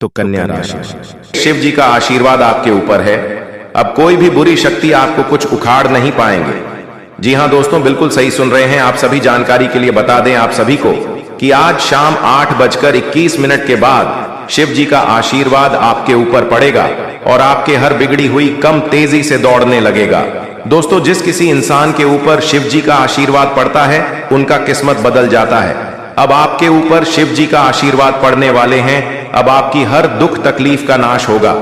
तो कन्या राशि। शिव जी का आशीर्वाद आपके ऊपर है। अब कोई भी बुरी शक्ति आपको कुछ उखाड़ नहीं पाएंगे। जी हां दोस्तों, बिल्कुल सही सुन रहे हैं आप सभी। जानकारी के लिए बता दें आप सभी को कि आज शाम 8:21 के बाद शिव जी का आशीर्वाद आपके ऊपर पड़ेगा और आपके हर बिगड़ी हुई कम तेजी से दौड़ने लगेगा। दोस्तों, जिस किसी इंसान के ऊपर शिव जी का आशीर्वाद पड़ता है उनका किस्मत बदल जाता है। अब आपके ऊपर शिव जी का आशीर्वाद पड़ने वाले हैं। अब आपकी हर दुख तकलीफ का नाश होगा।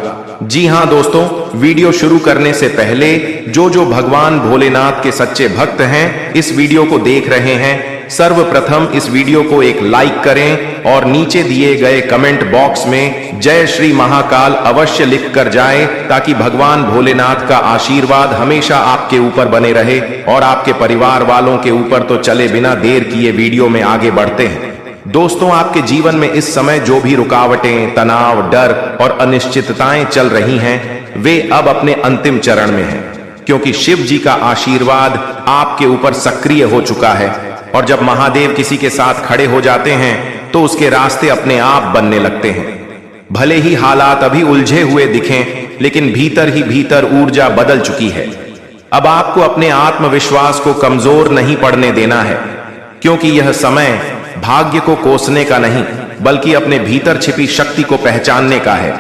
जी हां दोस्तों, वीडियो शुरू करने से पहले जो भगवान भोलेनाथ के सच्चे भक्त हैं इस वीडियो को देख रहे हैं, सर्वप्रथम इस वीडियो को एक लाइक करें और नीचे दिए गए कमेंट बॉक्स में जय श्री महाकाल अवश्य लिख कर जाएं, ताकि भगवान भोलेनाथ का आशीर्वाद हमेशा आपके ऊपर बने रहे और आपके परिवार वालों के ऊपर। तो चले बिना देर किए वीडियो में आगे बढ़ते हैं। दोस्तों, आपके जीवन में इस समय जो भी रुकावटें, तनाव, डर और अनिश्चितताएं चल रही हैं वे अब अपने अंतिम चरण में हैं, क्योंकि शिव जी का आशीर्वाद आपके ऊपर सक्रिय हो चुका है। और जब महादेव किसी के साथ खड़े हो जाते हैं तो उसके रास्ते अपने आप बनने लगते हैं। भले ही हालात अभी उलझे हुए दिखें, लेकिन भीतर ही भीतर ऊर्जा बदल चुकी है। अब आपको अपने आत्मविश्वास को कमजोर नहीं पड़ने देना है, क्योंकि यह समय भाग्य को कोसने का नहीं बल्कि अपने भीतर छिपी शक्ति को पहचानने का है।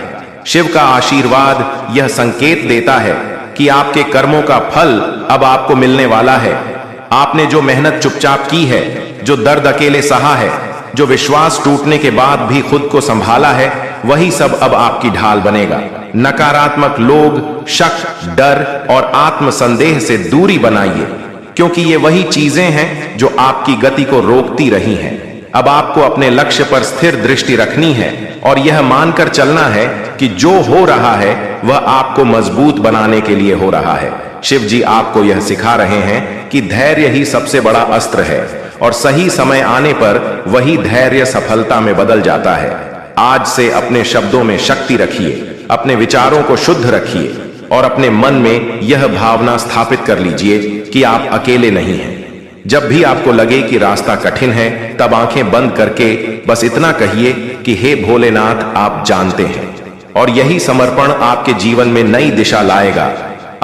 शिव का आशीर्वाद यह संकेत देता है कि आपके कर्मों का फल अब आपको मिलने वाला है। आपने जो मेहनत चुपचाप की है, जो दर्द अकेले सहा है, जो विश्वास टूटने के बाद भी खुद को संभाला है, वही सब अब आपकी ढाल बनेगा। नकारात्मक लोग, शक, डर और आत्मसंदेह से दूरी बनाइए, क्योंकि ये वही चीजें हैं जो आपकी गति को रोकती रही हैं। अब आपको अपने लक्ष्य पर स्थिर दृष्टि रखनी है और यह मानकर चलना है कि जो हो रहा है वह आपको मजबूत बनाने के लिए हो रहा है। शिव जी आपको यह सिखा रहे हैं कि धैर्य ही सबसे बड़ा अस्त्र है और सही समय आने पर वही धैर्य सफलता में बदल जाता है। आज से अपने शब्दों में शक्ति रखिए, अपने विचारों को शुद्ध रखिए और अपने मन में यह भावना स्थापित कर लीजिए कि आप अकेले नहीं हैं। जब भी आपको लगे कि रास्ता कठिन है, तब आंखें बंद करके बस इतना कहिए कि हे भोलेनाथ, आप जानते हैं। और यही समर्पण आपके जीवन में नई दिशा लाएगा।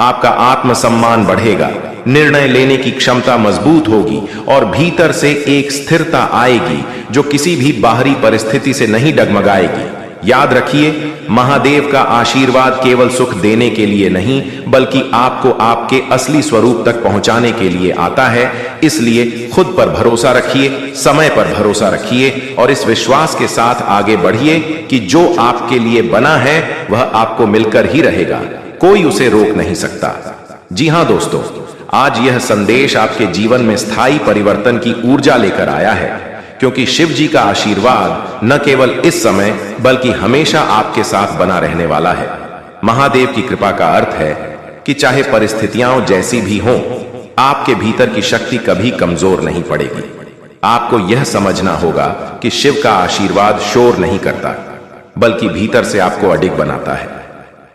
आपका आत्मसम्मान बढ़ेगा, निर्णय लेने की क्षमता मजबूत होगी और भीतर से एक स्थिरता आएगी जो किसी भी बाहरी परिस्थिति से नहीं डगमगाएगी। याद रखिए, महादेव का आशीर्वाद केवल सुख देने के लिए नहीं बल्कि आपको आपके असली स्वरूप तक पहुंचाने के लिए आता है। इसलिए खुद पर भरोसा रखिए, समय पर भरोसा रखिए और इस विश्वास के साथ आगे बढ़िए कि जो आपके लिए बना है वह आपको मिलकर ही रहेगा, कोई उसे रोक नहीं सकता। जी हां दोस्तों, आज यह संदेश आपके जीवन में स्थायी परिवर्तन की ऊर्जा लेकर आया है, क्योंकि शिव जी का आशीर्वाद न केवल इस समय बल्कि हमेशा आपके साथ बना रहने वाला है। महादेव की कृपा का अर्थ है कि चाहे परिस्थितियां जैसी भी हों, आपके भीतर की शक्ति कभी कमजोर नहीं पड़ेगी। आपको यह समझना होगा कि शिव का आशीर्वाद शोर नहीं करता बल्कि भीतर से आपको अडिग बनाता है।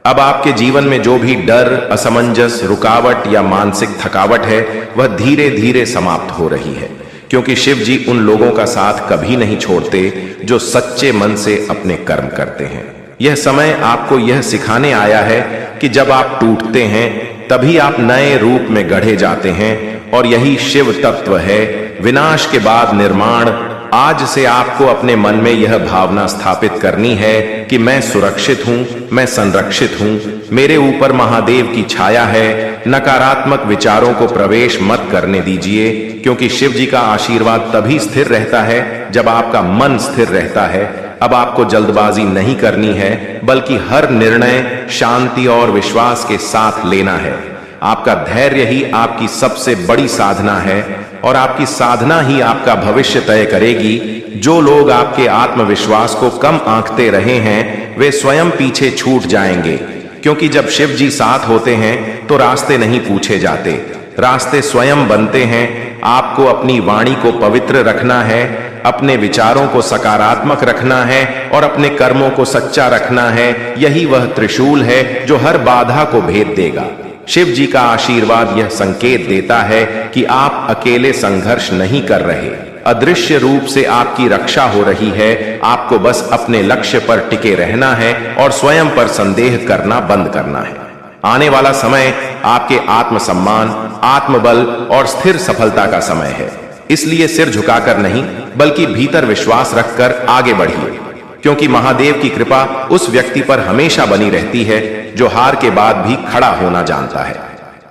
अब आपके जीवन में जो भी डर, असमंजस, रुकावट या मानसिक थकावट है वह धीरे धीरे समाप्त हो रही है, क्योंकि शिव जी उन लोगों का साथ कभी नहीं छोड़ते जो सच्चे मन से अपने कर्म करते हैं। यह समय आपको यह सिखाने आया है कि जब आप टूटते हैं तभी आप नए रूप में गढ़े जाते हैं और यही शिव तत्व है, विनाश के बाद निर्माण। आज से आपको अपने मन में यह भावना स्थापित करनी है कि मैं सुरक्षित हूं, मैं संरक्षित हूं, मेरे ऊपर महादेव की छाया है। नकारात्मक विचारों को प्रवेश मत करने दीजिए, क्योंकि शिव जी का आशीर्वाद तभी स्थिर रहता है जब आपका मन स्थिर रहता है। अब आपको जल्दबाजी नहीं करनी है बल्कि हर निर्णय शांति और विश्वास के साथ लेना है। आपका धैर्य ही आपकी सबसे बड़ी साधना है और आपकी साधना ही आपका भविष्य तय करेगी। जो लोग आपके आत्मविश्वास को कम आंकते रहे हैं वे स्वयं पीछे छूट जाएंगे, क्योंकि जब शिव जी साथ होते हैं तो रास्ते नहीं पूछे जाते, रास्ते स्वयं बनते हैं। आपको अपनी वाणी को पवित्र रखना है, अपने विचारों को सकारात्मक रखना है और अपने कर्मों को सच्चा रखना है। यही वह त्रिशूल है जो हर बाधा को भेद देगा। शिव जी का आशीर्वाद यह संकेत देता है कि आप अकेले संघर्ष नहीं कर रहे, अदृश्य रूप से आपकी रक्षा हो रही है। आपको बस अपने लक्ष्य पर टिके रहना है और स्वयं पर संदेह करना बंद करना है। आने वाला समय आपके आत्मसम्मान, आत्मबल और स्थिर सफलता का समय है। इसलिए सिर झुकाकर नहीं, बल्कि भीतर विश्वास रखकर आगे बढ़िए, क्योंकि महादेव की कृपा उस व्यक्ति पर हमेशा बनी रहती है जो हार के बाद भी खड़ा होना जानता है।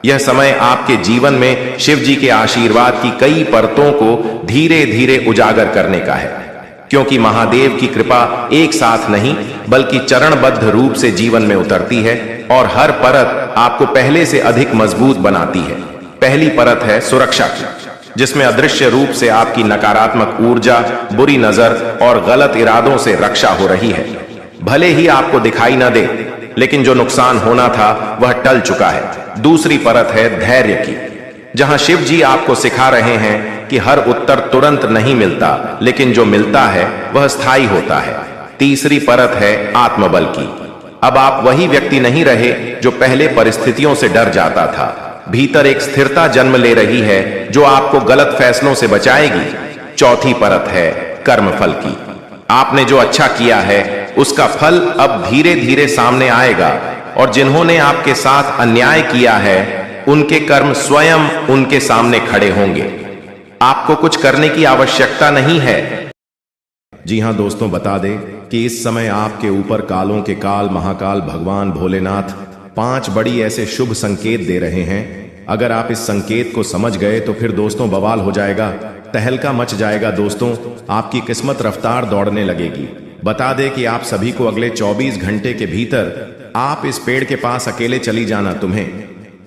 यह समय आपके जीवन में शिव जी के आशीर्वाद की कई परतों को धीरे धीरे उजागर करने का है, क्योंकि महादेव की कृपा एक साथ नहीं बल्कि चरणबद्ध रूप से जीवन में उतरती है और हर परत आपको पहले से अधिक मजबूत बनाती है। पहली परत है सुरक्षा की, जिसमें अदृश्य रूप से आपकी नकारात्मक ऊर्जा, बुरी नजर और गलत इरादों से रक्षा हो रही है। भले ही आपको दिखाई न दे, लेकिन जो नुकसान होना था वह टल चुका है। दूसरी परत है धैर्य की, जहां शिव जी आपको सिखा रहे हैं कि हर उत्तर तुरंत नहीं मिलता, लेकिन जो मिलता है वह स्थायी होता है। तीसरी परत है आत्मबल की। अब आप वही व्यक्ति नहीं रहे जो पहले परिस्थितियों से डर जाता था। भीतर एक स्थिरता जन्म ले रही है जो आपको गलत फैसलों से बचाएगी। चौथी परत है कर्मफल की। आपने जो अच्छा किया है उसका फल अब धीरे धीरे सामने आएगा, और जिन्होंने आपके साथ अन्याय किया है उनके कर्म स्वयं उनके सामने खड़े होंगे। आपको कुछ करने की आवश्यकता नहीं है। जी हां दोस्तों, बता दें कि इस समय आपके ऊपर कालों के काल महाकाल भगवान भोलेनाथ 5 बड़ी ऐसे शुभ संकेत दे रहे हैं। अगर आप इस संकेत को समझ गए तो फिर दोस्तों बवाल हो जाएगा, तहलका मच जाएगा। दोस्तों, आपकी किस्मत रफ्तार दौड़ने लगेगी। बता दें कि आप सभी को अगले 24 घंटे के भीतर आप इस पेड़ के पास अकेले चली जाना। तुम्हें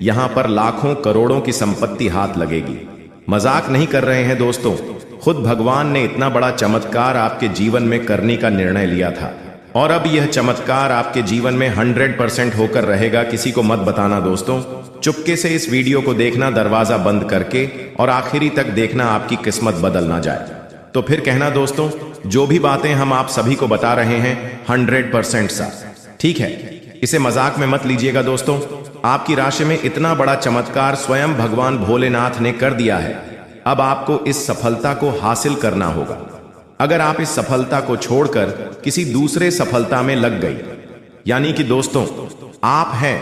यहां पर लाखों करोड़ों की संपत्ति हाथ लगेगी। मजाक नहीं कर रहे हैं दोस्तों, खुद भगवान ने इतना बड़ा चमत्कार आपके जीवन में करने का निर्णय लिया था, और अब यह चमत्कार आपके जीवन में 100% होकर रहेगा। किसी को मत बताना दोस्तों, चुपके से इस वीडियो को देखना, दरवाजा बंद करके, और आखिरी तक देखना, आपकी किस्मत बदल ना जाए। तो फिर कहना दोस्तों, जो भी बातें हम आप सभी को बता रहे हैं 100% सा ठीक है, इसे मजाक में मत लीजिएगा दोस्तों। आपकी राशि में इतना बड़ा चमत्कार स्वयं भगवान भोलेनाथ ने कर दिया है। अब आपको इस सफलता को हासिल करना होगा। अगर आप इस सफलता को छोड़कर किसी दूसरे सफलता में लग गई, यानी कि दोस्तों आप हैं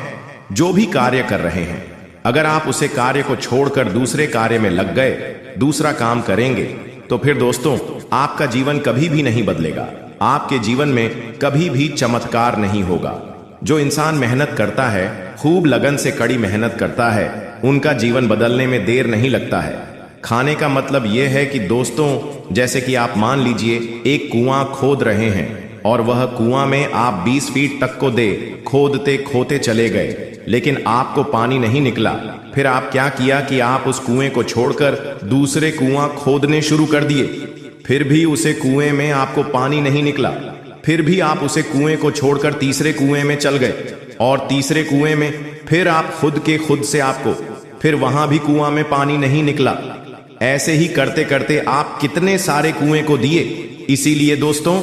जो भी कार्य कर रहे हैं, अगर आप उसे कार्य को छोड़कर दूसरे कार्य में लग गए, दूसरा काम करेंगे, तो फिर दोस्तों आपका जीवन कभी भी नहीं बदलेगा। आपके जीवन में कभी भी चमत्कार नहीं होगा। जो इंसान मेहनत करता है, खूब लगन से कड़ी मेहनत करता है, उनका जीवन बदलने में देर नहीं लगता है। खाने का मतलब यह है कि दोस्तों, जैसे कि आप मान लीजिए एक कुआं खोद रहे हैं, और वह कुआं में आप 20 फीट तक को दे खोदते खोते चले गए, लेकिन आपको पानी नहीं निकला। फिर आप क्या किया कि आप उस कुएं को छोड़कर दूसरे कुआं खोदने शुरू कर दिए। फिर भी उसे कुएं में आपको पानी नहीं निकला। फिर भी आप उसे कुएं को छोड़कर तीसरे कुएं में चल गए, और तीसरे कुएं में फिर आप खुद से आपको फिर वहां भी कुआं में पानी नहीं निकला। ऐसे ही करते करते आप कितने सारे कुएं को दिए। इसीलिए दोस्तों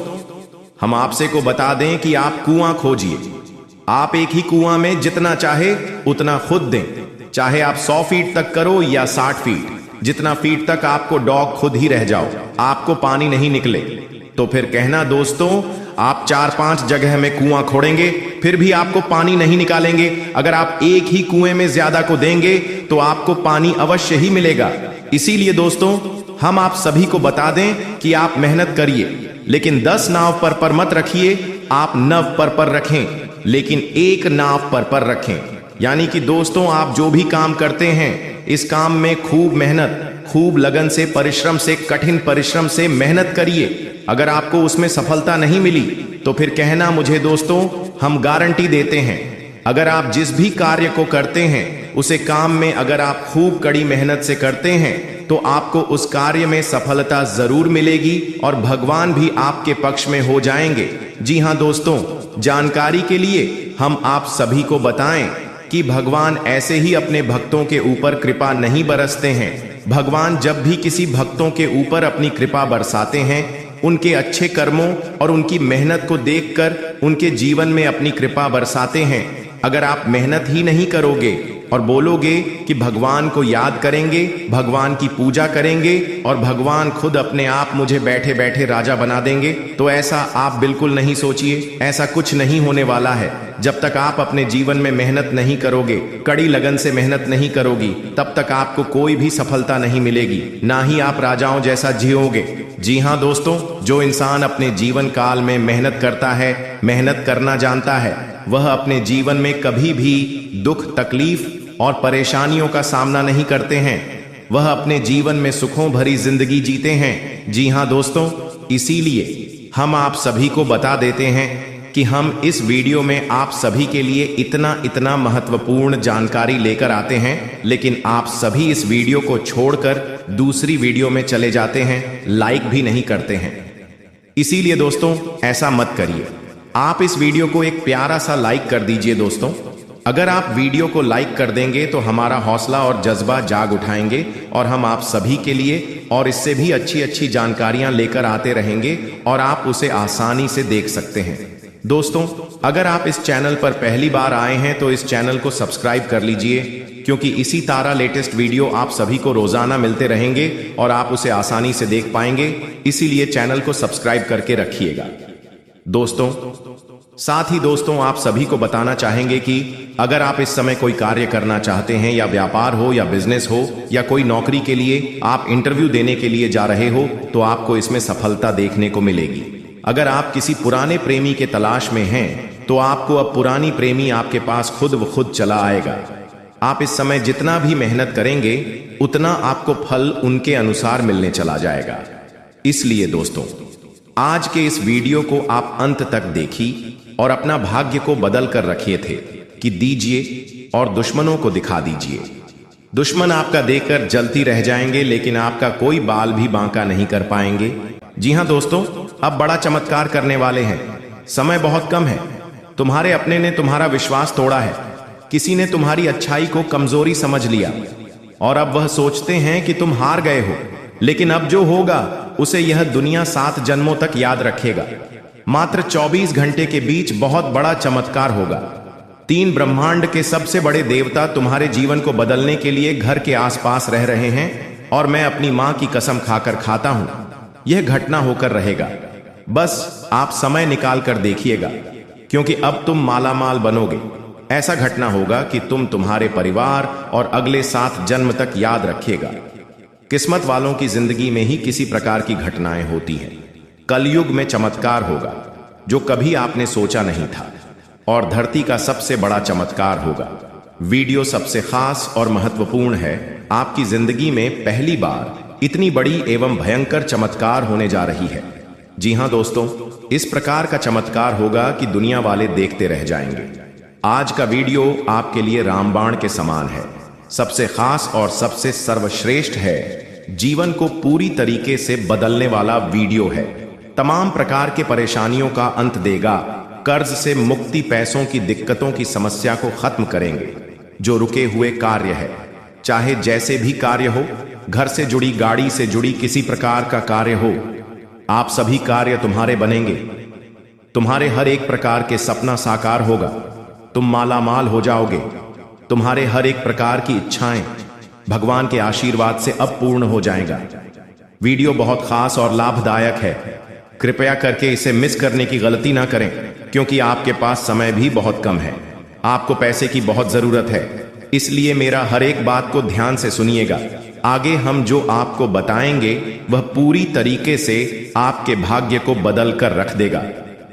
हम आपसे को बता दें कि आप कुआं खोजिए। आप एक ही कुआं में जितना चाहे उतना खुद दें, चाहे आप 100 फीट तक करो या 60 फीट, जितना फीट तक आपको डॉग खुद ही रह जाओ, आपको पानी नहीं निकले, तो फिर कहना दोस्तों आप 4-5 जगह में कुआं खोदेंगे, फिर भी आपको पानी नहीं निकालेंगे। अगर आप एक ही कुएं में ज्यादा को देंगे तो आपको पानी अवश्य ही मिलेगा। इसीलिए दोस्तों हम आप सभी को बता दें कि आप मेहनत करिए, लेकिन 10 नाव पर मत रखिए, आप 9 पर रखें, लेकिन एक नाव पर रखें। यानी कि दोस्तों आप जो भी काम करते हैं, इस काम में खूब मेहनत, खूब लगन से, परिश्रम से, कठिन परिश्रम से मेहनत करिए। अगर आपको उसमें सफलता नहीं मिली तो फिर कहना मुझे दोस्तों, हम गारंटी देते हैं, अगर आप जिस भी कार्य को करते हैं उसे काम में अगर आप खूब कड़ी मेहनत से करते हैं तो आपको उस कार्य में सफलता जरूर मिलेगी और भगवान भी आपके पक्ष में हो जाएंगे। जी हां दोस्तों, जानकारी के लिए हम आप सभी को बताएं कि भगवान ऐसे ही अपने भक्तों के ऊपर कृपा नहीं बरसते हैं। भगवान जब भी किसी भक्तों के ऊपर अपनी कृपा बरसाते हैं, उनके अच्छे कर्मों और उनकी मेहनत को देखकर उनके जीवन में अपनी कृपा बरसाते हैं। अगर आप मेहनत ही नहीं करोगे और बोलोगे कि भगवान को याद करेंगे, भगवान की पूजा करेंगे और भगवान खुद अपने आप मुझे बैठे बैठे राजा बना देंगे, तो ऐसा आप बिल्कुल नहीं सोचिए। ऐसा कुछ नहीं होने वाला है। जब तक आप अपने जीवन में मेहनत नहीं करोगे, कड़ी लगन से मेहनत नहीं करोगी, तब तक आपको कोई भी सफलता नहीं मिलेगी, ना ही आप राजाओं जैसा जियोगे। जी हाँ दोस्तों, जो इंसान अपने जीवन काल में मेहनत करता है, मेहनत करना जानता है, वह अपने जीवन में कभी भी दुख, तकलीफ और परेशानियों का सामना नहीं करते हैं। वह अपने जीवन में सुखों भरी जिंदगी जीते हैं। जी हाँ दोस्तों, इसीलिए हम आप सभी को बता देते हैं कि हम इस वीडियो में आप सभी के लिए इतना महत्वपूर्ण जानकारी लेकर आते हैं, लेकिन आप सभी इस वीडियो को छोड़कर दूसरी वीडियो में चले जाते हैं, लाइक भी नहीं करते हैं। इसीलिए दोस्तों, ऐसा मत करिए। आप इस वीडियो को एक प्यारा सा लाइक कर दीजिए दोस्तों। अगर आप वीडियो को लाइक कर देंगे तो हमारा हौसला और जज्बा जाग उठाएंगे और हम आप सभी के लिए और इससे भी अच्छी जानकारियां लेकर आते रहेंगे और आप उसे आसानी से देख सकते हैं। दोस्तों, अगर आप इस चैनल पर पहली बार आए हैं तो इस चैनल को सब्सक्राइब कर लीजिए, क्योंकि इसी तरह लेटेस्ट वीडियो आप सभी को रोजाना मिलते रहेंगे और आप उसे आसानी से देख पाएंगे। इसीलिए चैनल को सब्सक्राइब करके रखिएगा। दोस्तों, साथ ही दोस्तों, आप सभी को बताना चाहेंगे कि अगर आप इस समय कोई कार्य करना चाहते हैं, या व्यापार हो या बिजनेस हो या कोई नौकरी के लिए आप इंटरव्यू देने के लिए जा रहे हो, तो आपको इसमें सफलता देखने को मिलेगी। अगर आप किसी पुराने प्रेमी के तलाश में हैं, तो आपको अब पुरानी प्रेमी आपके पास खुद व खुद चला आएगा। आप इस समय जितना भी मेहनत करेंगे, उतना आपको फल उनके अनुसार मिलने चला जाएगा। इसलिए दोस्तों, आज के इस वीडियो को आप अंत तक देखिए और अपना भाग्य को बदल कर रखिए थे कि दीजिए और दुश्मनों को दिखा दीजिए। दुश्मन आपका देखकर जलती रह जाएंगे, लेकिन आपका कोई बाल भी बांका नहीं कर पाएंगे। जी हाँ दोस्तों, अब बड़ा चमत्कार करने वाले हैं। समय बहुत कम है। तुम्हारे अपने ने तुम्हारा विश्वास तोड़ा है। किसी ने तुम्हारी अच्छाई को कमजोरी समझ लिया और अब वह सोचते हैं कि तुम हार गए हो, लेकिन अब जो होगा उसे यह दुनिया 7 जन्मों तक याद रखेगा। मात्र 24 घंटे के बीच बहुत बड़ा चमत्कार होगा। 3 ब्रह्मांड के सबसे बड़े देवता तुम्हारे जीवन को बदलने के लिए घर के आसपास रह रहे हैं, और मैं अपनी मां की कसम खाकर खाता हूं, यह घटना होकर रहेगा। बस आप समय निकाल कर देखिएगा, क्योंकि अब तुम मालामाल बनोगे। ऐसा घटना होगा कि तुम तुम्हारे परिवार और अगले 7 जन्म तक याद रखिएगा। किस्मत वालों की जिंदगी में ही किसी प्रकार की घटनाएं होती हैं। कलयुग में चमत्कार होगा जो कभी आपने सोचा नहीं था, और धरती का सबसे बड़ा चमत्कार होगा। वीडियो सबसे खास और महत्वपूर्ण है। आपकी जिंदगी में पहली बार इतनी बड़ी एवं भयंकर चमत्कार होने जा रही है। जी हां दोस्तों, इस प्रकार का चमत्कार होगा कि दुनिया वाले देखते रह जाएंगे। आज का वीडियो आपके लिए रामबाण के समान है, सबसे खास और सबसे सर्वश्रेष्ठ है। जीवन को पूरी तरीके से बदलने वाला वीडियो है। तमाम प्रकार के परेशानियों का अंत देगा। कर्ज से मुक्ति, पैसों की दिक्कतों की समस्या को खत्म करेंगे। जो रुके हुए कार्य है, चाहे जैसे भी कार्य हो, घर से जुड़ी, गाड़ी से जुड़ी किसी प्रकार का कार्य हो, आप सभी कार्य तुम्हारे बनेंगे। तुम्हारे हर एक प्रकार के सपना साकार होगा। तुम माला माल हो जाओगे। तुम्हारे हर एक प्रकार की इच्छाएं भगवान के आशीर्वाद से अब पूर्ण हो जाएगा। वीडियो बहुत खास और लाभदायक है। कृपया करके इसे मिस करने की गलती ना करें, क्योंकि आपके पास समय भी बहुत कम है। आपको पैसे की बहुत जरूरत है, इसलिए मेरा हर एक बात को ध्यान से सुनिएगा। आगे हम जो आपको बताएंगे वह पूरी तरीके से आपके भाग्य को बदल कर रख देगा।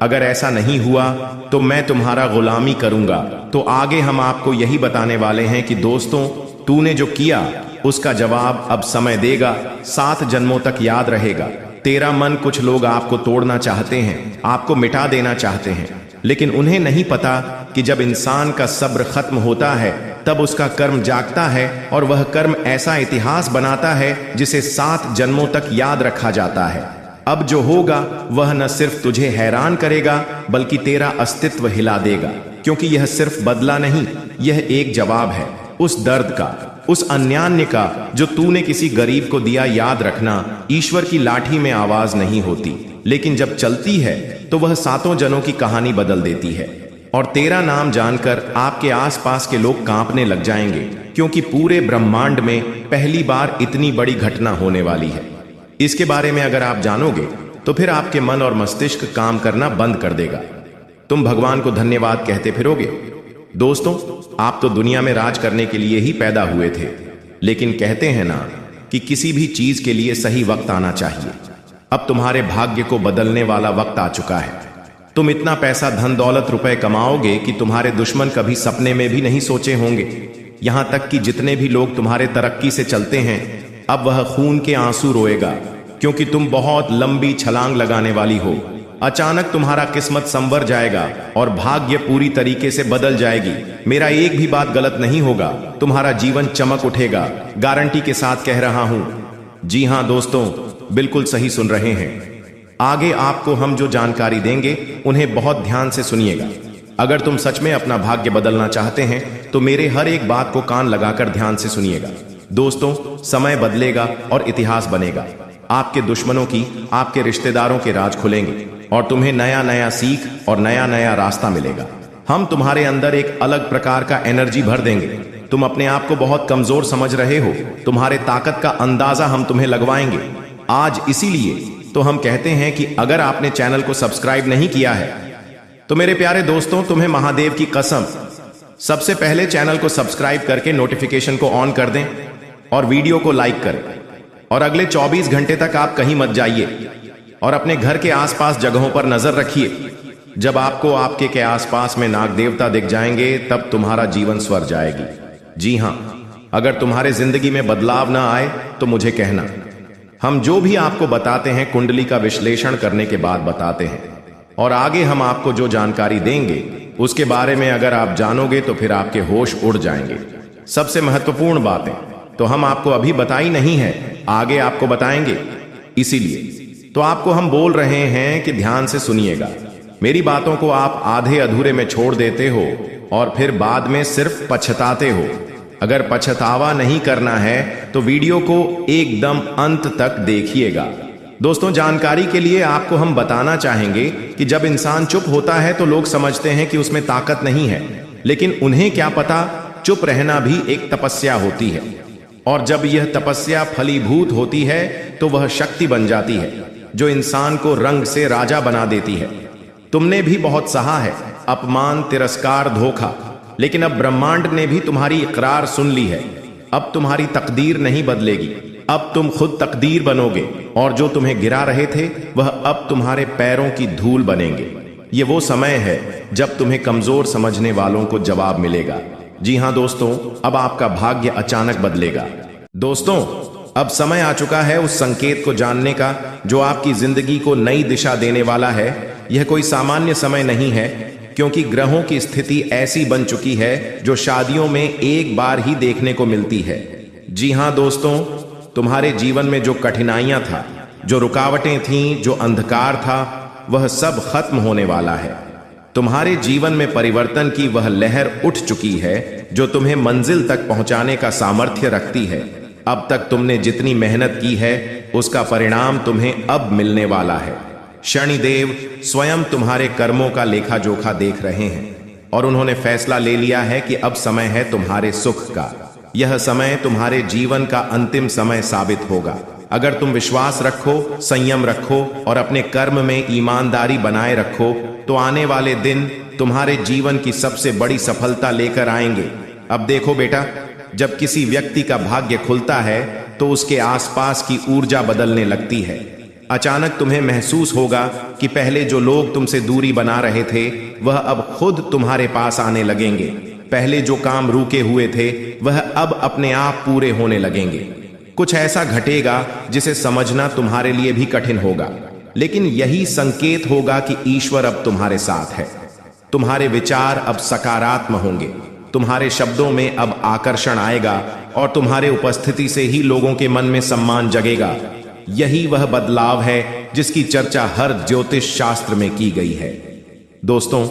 अगर ऐसा नहीं हुआ तो मैं तुम्हारा गुलामी करूंगा। तो आगे हम आपको यही बताने वाले हैं कि दोस्तों, तूने जो किया उसका जवाब अब समय देगा। 7 जन्मों तक याद रहेगा। तेरा मन, कुछ लोग आपको तोड़ना चाहते हैं, आपको मिटा देना चाहते हैं, लेकिन उन्हें नहीं पता कि जब इंसान का सब्र खत्म होता है तब उसका कर्म जागता है, और वह कर्म ऐसा इतिहास बनाता है जिसे 7 जन्मों तक याद रखा जाता है। अब जो होगा वह न सिर्फ तुझे हैरान करेगा, बल्कि तेरा अस्तित्व हिला देगा, क्योंकि यह सिर्फ बदला नहीं, यह एक जवाब है उस दर्द का, उस अन्यान्य का जो तूने किसी गरीब को दिया। याद रखना, ईश्वर की लाठी में आवाज नहीं होती, लेकिन जब चलती है तो वह 7 जनों की कहानी बदल देती है। और तेरा नाम जानकर आपके आसपास के लोग कांपने लग जाएंगे, क्योंकि पूरे ब्रह्मांड में पहली बार इतनी बड़ी घटना होने वाली है। इसके बारे में अगर आप जानोगे तो फिर आपके मन और मस्तिष्क काम करना बंद कर देगा। तुम भगवान को धन्यवाद कहते फिरोगे। दोस्तों, आप तो दुनिया में राज करने के लिए ही पैदा हुए थे, लेकिन कहते हैं ना कि किसी भी चीज के लिए सही वक्त आना चाहिए। अब तुम्हारे भाग्य को बदलने वाला वक्त आ चुका है। तुम इतना पैसा, धन दौलत, रुपए कमाओगे कि तुम्हारे दुश्मन कभी सपने में भी नहीं सोचे होंगे। यहां तक कि जितने भी लोग तुम्हारे तरक्की से चलते हैं, अब वह खून के आंसू रोएगा, क्योंकि तुम बहुत लंबी छलांग लगाने वाली हो। अचानक तुम्हारा किस्मत संवर जाएगा और भाग्य पूरी तरीके से बदल जाएगी। मेरा एक भी बात गलत नहीं होगा, तुम्हारा जीवन चमक उठेगा, गारंटी के साथ कह रहा हूं। जी हां दोस्तों, बिल्कुल सही सुन रहे हैं। आगे आपको हम जो जानकारी देंगे उन्हें बहुत ध्यान से सुनिएगा। अगर तुम सच में अपना भाग्य बदलना चाहते हैं तो मेरे हर एक बात को कान लगाकर ध्यान से सुनिएगा। दोस्तों, समय बदलेगा और इतिहास बनेगा। आपके दुश्मनों की, आपके रिश्तेदारों के राज खुलेंगे और तुम्हें नया नया सीख और नया नया रास्ता मिलेगा। हम तुम्हारे अंदर एक अलग प्रकार का एनर्जी भर देंगे। तुम अपने आप को बहुत कमजोर समझ रहे हो, तुम्हारे ताकत का अंदाजा हम तुम्हें लगवाएंगे आज। इसीलिए तो हम कहते हैं कि अगर आपने चैनल को सब्सक्राइब नहीं किया है तो मेरे प्यारे दोस्तों, तुम्हें महादेव की कसम, सबसे पहले चैनल को सब्सक्राइब करके नोटिफिकेशन को ऑन कर दें और वीडियो को लाइक करें। और अगले 24 घंटे तक आप कहीं मत जाइए और अपने घर के आसपास जगहों पर नजर रखिए। जब आपको आपके के आसपास में नाग देवता दिख जाएंगे, तब तुम्हारा जीवन स्वर जाएगी। जी हां, अगर तुम्हारे जिंदगी में बदलाव ना आए तो मुझे कहना। हम जो भी आपको बताते हैं कुंडली का विश्लेषण करने के बाद बताते हैं, और आगे हम आपको जो जानकारी देंगे उसके बारे में अगर आप जानोगे तो फिर आपके होश उड़ जाएंगे। सबसे महत्वपूर्ण बातें तो हम आपको अभी बताई नहीं है, आगे आपको बताएंगे। इसीलिए तो आपको हम बोल रहे हैं कि ध्यान से सुनिएगा। मेरी बातों को आप आधे अधूरे में छोड़ देते हो और फिर बाद में सिर्फ पछताते हो। अगर पछतावा नहीं करना है तो वीडियो को एकदम अंत तक देखिएगा। दोस्तों, जानकारी के लिए आपको हम बताना चाहेंगे कि जब इंसान चुप होता है तो लोग समझते हैं कि उसमें ताकत नहीं है, लेकिन उन्हें क्या पता, चुप रहना भी एक तपस्या होती है। और जब यह तपस्या फलीभूत होती है तो वह शक्ति बन जाती है, जो इंसान को रंग से राजा बना देती है। तुमने भी बहुत सहा है, अपमान, तिरस्कार, धोखा, लेकिन अब ब्रह्मांड ने भी तुम्हारी इकरार सुन ली है। अब तुम्हारी तकदीर नहीं बदलेगी, अब तुम खुद तकदीर बनोगे, और जो तुम्हें गिरा रहे थे वह अब तुम्हारे पैरों की धूल बनेंगे। ये वो समय है जब तुम्हें कमजोर समझने वालों को जवाब मिलेगा। जी हां दोस्तों, अब आपका भाग्य अचानक बदलेगा। दोस्तों, अब समय आ चुका है उस संकेत को जानने का जो आपकी जिंदगी को नई दिशा देने वाला है। यह कोई सामान्य समय नहीं है, क्योंकि ग्रहों की स्थिति ऐसी बन चुकी है जो शादियों में एक बार ही देखने को मिलती है। जी हां दोस्तों, तुम्हारे जीवन में जो कठिनाइयां था, जो रुकावटें थीं, जो अंधकार था, वह सब खत्म होने वाला है। तुम्हारे जीवन में परिवर्तन की वह लहर उठ चुकी है जो तुम्हें मंजिल तक पहुंचाने का सामर्थ्य रखती है। अब तक तुमने जितनी मेहनत की है उसका परिणाम तुम्हें अब मिलने वाला है। शनिदेव स्वयं तुम्हारे कर्मों का लेखा जोखा देख रहे हैं और उन्होंने फैसला ले लिया है कि अब समय है तुम्हारे सुख का। यह समय तुम्हारे जीवन का अंतिम समय साबित होगा। अगर तुम विश्वास रखो, संयम रखो और अपने कर्म में ईमानदारी बनाए रखो तो आने वाले दिन तुम्हारे जीवन की सबसे बड़ी सफलता लेकर आएंगे। अब देखो बेटा, जब किसी व्यक्ति का भाग्य खुलता है तो उसके आसपास की ऊर्जा बदलने लगती है। अचानक तुम्हें महसूस होगा कि पहले जो लोग तुमसे दूरी बना रहे थे वह अब खुद तुम्हारे पास आने लगेंगे। पहले जो काम रुके हुए थे वह अब अपने आप पूरे होने लगेंगे। कुछ ऐसा घटेगा जिसे समझना तुम्हारे लिए भी कठिन होगा, लेकिन यही संकेत होगा कि ईश्वर अब तुम्हारे साथ है। तुम्हारे विचार अब सकारात्मक होंगे, तुम्हारे शब्दों में अब आकर्षण आएगा और तुम्हारे उपस्थिति से ही लोगों के मन में सम्मान जगेगा। यही वह बदलाव है जिसकी चर्चा हर ज्योतिष शास्त्र में की गई है। दोस्तों,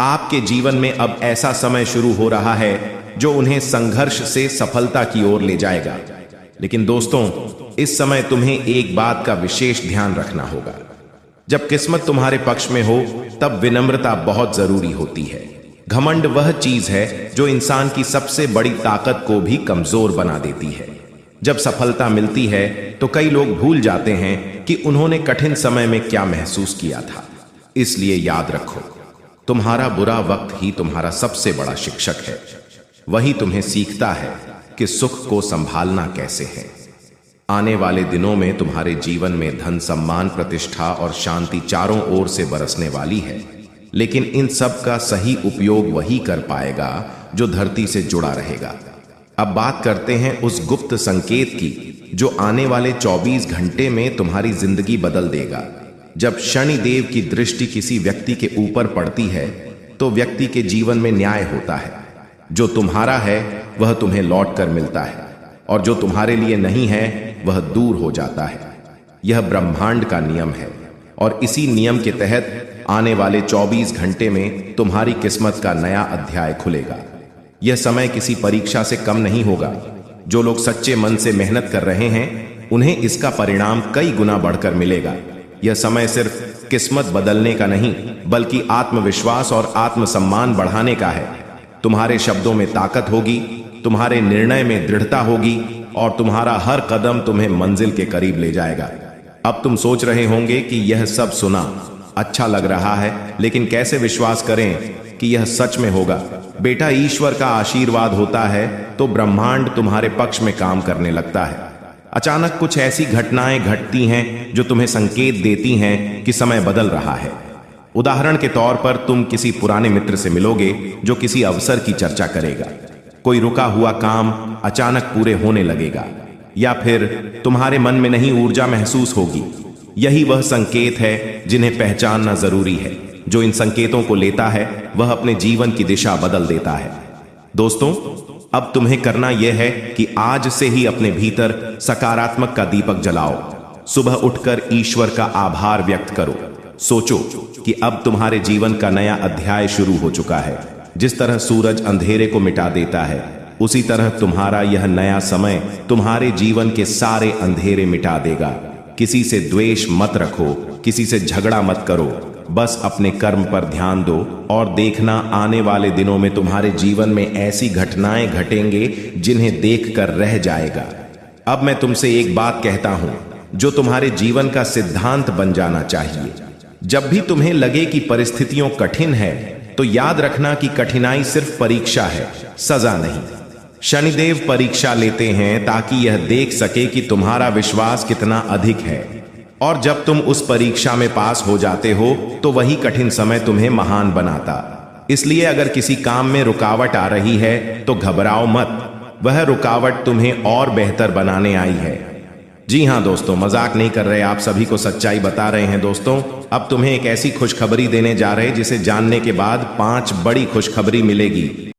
आपके जीवन में अब ऐसा समय शुरू हो रहा है जो उन्हें संघर्ष से सफलता की ओर ले जाएगा। लेकिन दोस्तों, इस समय तुम्हें एक बात का विशेष ध्यान रखना होगा। जब किस्मत तुम्हारे पक्ष में हो तब विनम्रता बहुत जरूरी होती है। घमंड वह चीज है जो इंसान की सबसे बड़ी ताकत को भी कमजोर बना देती है। जब सफलता मिलती है तो कई लोग भूल जाते हैं कि उन्होंने कठिन समय में क्या महसूस किया था। इसलिए याद रखो, तुम्हारा बुरा वक्त ही तुम्हारा सबसे बड़ा शिक्षक है। वही तुम्हें सीखता है कि सुख को संभालना कैसे है। आने वाले दिनों में तुम्हारे जीवन में धन, सम्मान, प्रतिष्ठा और शांति चारों ओर से बरसने वाली है, लेकिन इन सब का सही उपयोग वही कर पाएगा जो धरती से जुड़ा रहेगा। अब बात करते हैं उस गुप्त संकेत की जो आने वाले 24 घंटे में तुम्हारी जिंदगी बदल देगा। जब शनि देव की दृष्टि किसी व्यक्ति के ऊपर पड़ती है तो व्यक्ति के जीवन में न्याय होता है। जो तुम्हारा है वह तुम्हें लौट कर मिलता है और जो तुम्हारे लिए नहीं है वह दूर हो जाता है। यह ब्रह्मांड का नियम है और इसी नियम के तहत आने वाले 24 घंटे में तुम्हारी किस्मत का नया अध्याय खुलेगा। यह समय किसी परीक्षा से कम नहीं होगा। जो लोग सच्चे मन से मेहनत कर रहे हैं उन्हें इसका परिणाम कई गुना बढ़कर मिलेगा। यह समय सिर्फ किस्मत बदलने का नहीं बल्कि आत्मविश्वास और आत्मसम्मान बढ़ाने का है। तुम्हारे शब्दों में ताकत होगी, तुम्हारे निर्णय में दृढ़ता होगी और तुम्हारा हर कदम तुम्हें मंजिल के करीब ले जाएगा। अब तुम सोच रहे होंगे कि यह सब सुना अच्छा लग रहा है, लेकिन कैसे विश्वास करें कि यह सच में होगा। बेटा, ईश्वर का आशीर्वाद होता है तो ब्रह्मांड तुम्हारे पक्ष में काम करने लगता है। अचानक कुछ ऐसी घटनाएं घटती हैं जो तुम्हें संकेत देती हैं कि समय बदल रहा है। उदाहरण के तौर पर तुम किसी पुराने मित्र से मिलोगे जो किसी अवसर की चर्चा करेगा। कोई रुका हुआ काम अचानक पूरे होने लगेगा या फिर तुम्हारे मन में नई ऊर्जा महसूस होगी। यही वह संकेत है जिन्हें पहचानना जरूरी है। जो इन संकेतों को लेता है वह अपने जीवन की दिशा बदल देता है। दोस्तों, अब तुम्हें करना यह है कि आज से ही अपने भीतर सकारात्मक का दीपक जलाओ। सुबह उठकर ईश्वर का आभार व्यक्त करो। सोचो कि अब तुम्हारे जीवन का नया अध्याय शुरू हो चुका है। जिस तरह सूरज अंधेरे को मिटा देता है, उसी तरह तुम्हारा यह नया समय तुम्हारे जीवन के सारे अंधेरे मिटा देगा। किसी से द्वेष मत रखो, किसी से झगड़ा मत करो, बस अपने कर्म पर ध्यान दो और देखना आने वाले दिनों में तुम्हारे जीवन में ऐसी घटनाएं घटेंगे जिन्हें देखकर रह जाएगा। अब मैं तुमसे एक बात कहता हूं जो तुम्हारे जीवन का सिद्धांत बन जाना चाहिए। जब भी तुम्हें लगे कि परिस्थितियां कठिन है तो याद रखना कि कठिनाई सिर्फ परीक्षा है, सजा नहीं। शनिदेव परीक्षा लेते हैं ताकि यह देख सके कि तुम्हारा विश्वास कितना अधिक है, और जब तुम उस परीक्षा में पास हो जाते हो तो वही कठिन समय तुम्हें महान बनाता। इसलिए अगर किसी काम में रुकावट आ रही है तो घबराओ मत, वह रुकावट तुम्हें और बेहतर बनाने आई है। जी हां दोस्तों, मजाक नहीं कर रहे, आप सभी को सच्चाई बता रहे हैं। दोस्तों, अब तुम्हें एक ऐसी खुशखबरी देने जा रहे हैं जिसे जानने के बाद 5 बड़ी खुशखबरी मिलेगी।